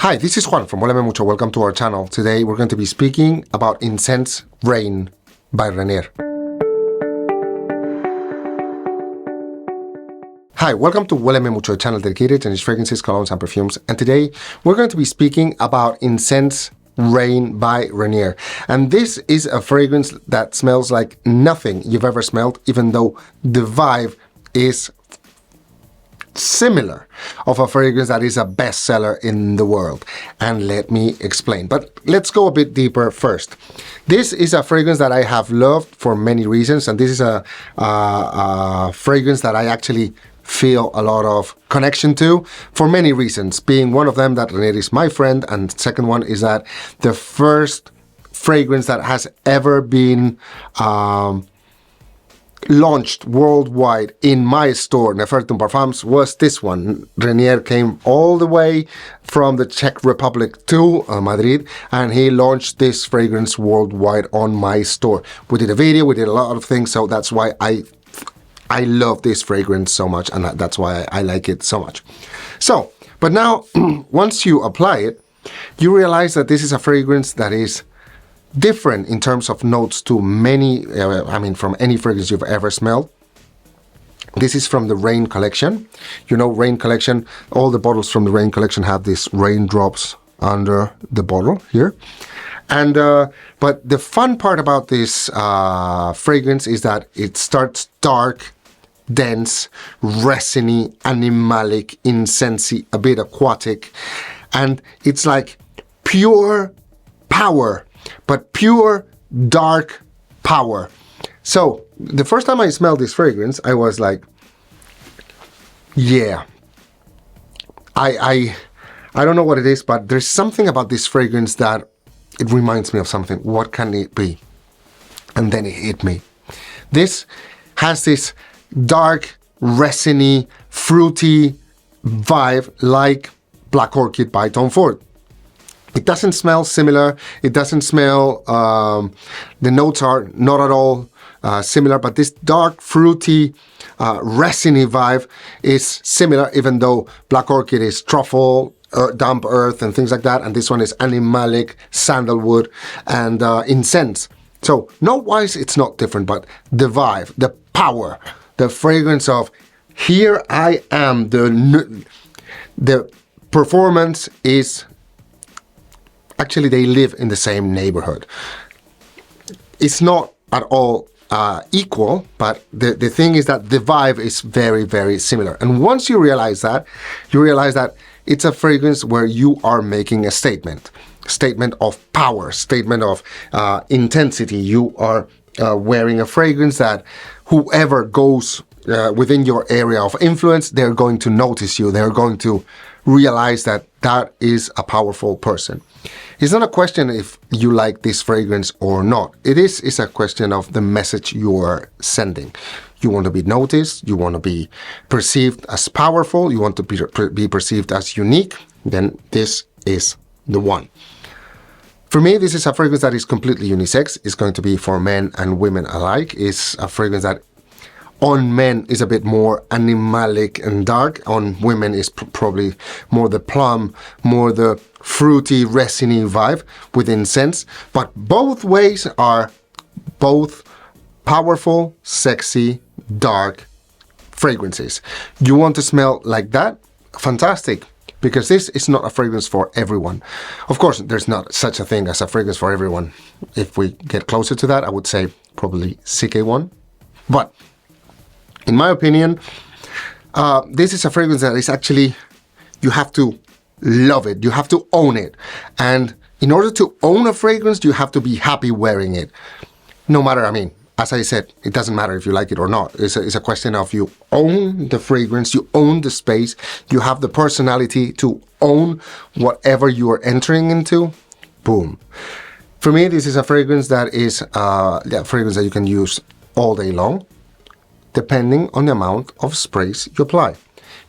Hi, this is Juan from Hueleme Mucho. Welcome to our channel. Today we're going to be speaking about Incense Rain by Renier. Hi, welcome to Hueleme Mucho, a channel dedicated to fragrances, colognes and perfumes. And today we're going to be speaking about Incense Rain by Renier. And this is a fragrance that smells like nothing you've ever smelled, even though the vibe is similar of a fragrance that is a bestseller in the world. And let me explain. But let's go a bit deeper first. This is a fragrance that I have loved for many reasons, and this is a fragrance that I actually feel a lot of connection to for many reasons, being one of them that Renier is my friend, and second one is that the first fragrance that has ever been launched worldwide in my store, Nefertum Parfums, was this one. Renier came all the way from the Czech Republic to Madrid, and he launched this fragrance worldwide on my store. We did a video, we did a lot of things, so that's why I love this fragrance so much, and that's why I like it so much. So, but now, once you apply it, you realize that this is a fragrance that is different in terms of notes to many, from any fragrance you've ever smelled. This is from the Rain collection. You know, Rain collection, all the bottles from the Rain collection have these raindrops under the bottle here. And but the fun part about this fragrance is that it starts dark, dense, resiny, animalic, incensey, a bit aquatic, and it's like pure power, but pure dark power. So the first time I smelled this fragrance, I was like, yeah, I don't know what it is, but there's something about this fragrance that it reminds me of something. What can it be? And then it hit me. This has this dark, resiny, fruity vibe like Black Orchid by Tom Ford. It doesn't smell similar. It doesn't smell, the notes are not at all similar, but this dark, fruity, resiny vibe is similar, even though Black Orchid is truffle, damp earth and things like that, and this one is animalic, sandalwood, and incense. So note-wise, it's not different, but the vibe, the power, the fragrance of here I am, the performance is, actually they live in the same neighborhood. It's not at all equal, but the thing is that the vibe is very, very similar. And once you realize that it's a fragrance where you are making a statement of power, statement of intensity. You are wearing a fragrance that whoever goes within your area of influence, they're going to notice you. They're going to realize that that is a powerful person. It's not a question if you like this fragrance or not. It's a question of the message you are sending. You want to be noticed, you want to be perceived as powerful, you want to be perceived as unique, then this is the one. For me, this is a fragrance that is completely unisex. It's going to be for men and women alike. It's a fragrance that on men is a bit more animalic and dark. On women is probably more the plum, more the fruity, resiny vibe with incense. But both ways are both powerful, sexy, dark fragrances. You want to smell like that? Fantastic. Because this is not a fragrance for everyone. Of course, there's not such a thing as a fragrance for everyone. If we get closer to that, I would say probably CK1. But in my opinion, this is a fragrance that is actually, you have to love it. You have to own it. And in order to own a fragrance, you have to be happy wearing it. No matter, as I said, it doesn't matter if you like it or not. It's a question of you own the fragrance, you own the space, you have the personality to own whatever you are entering into. Boom. For me, this is a fragrance that is a fragrance that you can use all day long, depending on the amount of sprays you apply.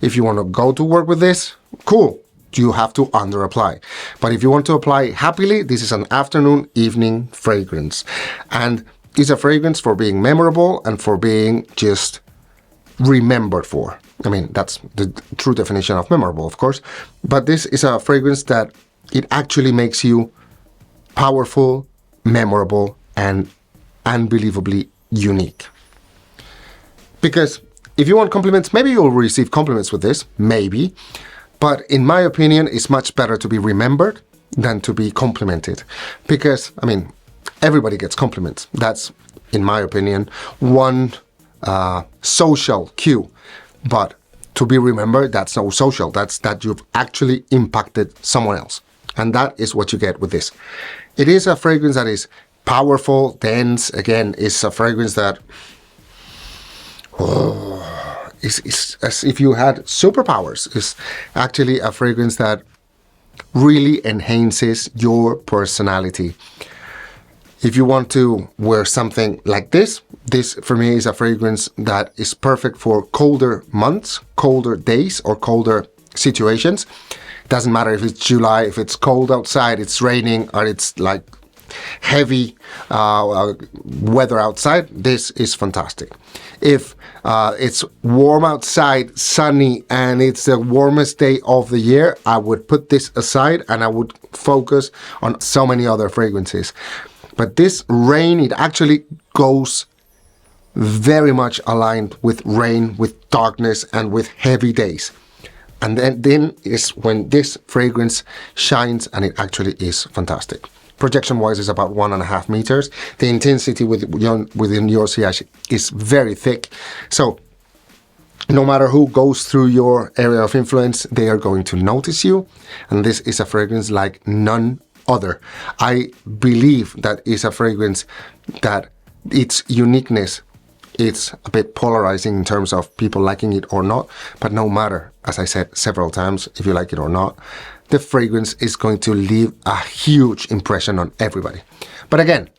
If you want to go to work with this, cool. You have to under apply. But if you want to apply happily, this is an afternoon, evening fragrance. And it's a fragrance for being memorable and for being just remembered for. That's the true definition of memorable, of course. But this is a fragrance that it actually makes you powerful, memorable, and unbelievably unique. Because if you want compliments, maybe you'll receive compliments with this, maybe. But in my opinion, it's much better to be remembered than to be complimented. Because, I mean, everybody gets compliments. That's, in my opinion, one social cue. But to be remembered, that's no social. That's that you've actually impacted someone else. And that is what you get with this. It is a fragrance that is powerful, dense. Again, it's a fragrance that is as if you had superpowers. It's actually a fragrance that really enhances your personality. If you want to wear something like this for me is a fragrance that is perfect for colder months, colder days, or colder situations. Doesn't matter if it's July, if it's cold outside, it's raining, or it's like heavy weather outside, this is fantastic. If it's warm outside, sunny, and it's the warmest day of the year, I would put this aside and I would focus on so many other fragrances. But this rain, it actually goes very much aligned with rain, with darkness, and with heavy days. And then is when this fragrance shines, and it actually is fantastic. Projection-wise, is about 1.5 meters. The intensity within your sillage is very thick. So no matter who goes through your area of influence, they are going to notice you. And this is a fragrance like none other. I believe that is a fragrance that its uniqueness, it's a bit polarizing in terms of people liking it or not, but no matter, as I said several times, if you like it or not, the fragrance is going to leave a huge impression on everybody. But again,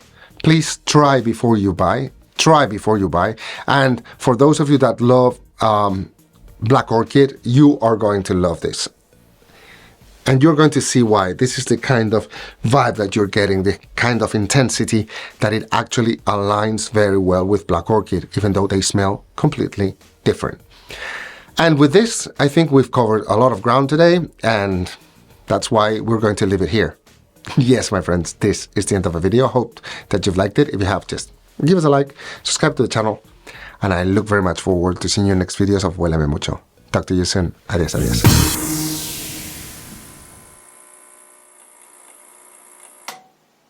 please try before you buy. Try before you buy. And for those of you that love Black Orchid, you are going to love this. And you're going to see why. This is the kind of vibe that you're getting, the kind of intensity that it actually aligns very well with Black Orchid, even though they smell completely different. And with this, I think we've covered a lot of ground today, and that's why we're going to leave it here. Yes, my friends, this is the end of the video. Hope that you've liked it. If you have, just give us a like, subscribe to the channel, and I look very much forward to seeing you in next videos of Hueleme Mucho. Talk to you soon. Adiós, adiós.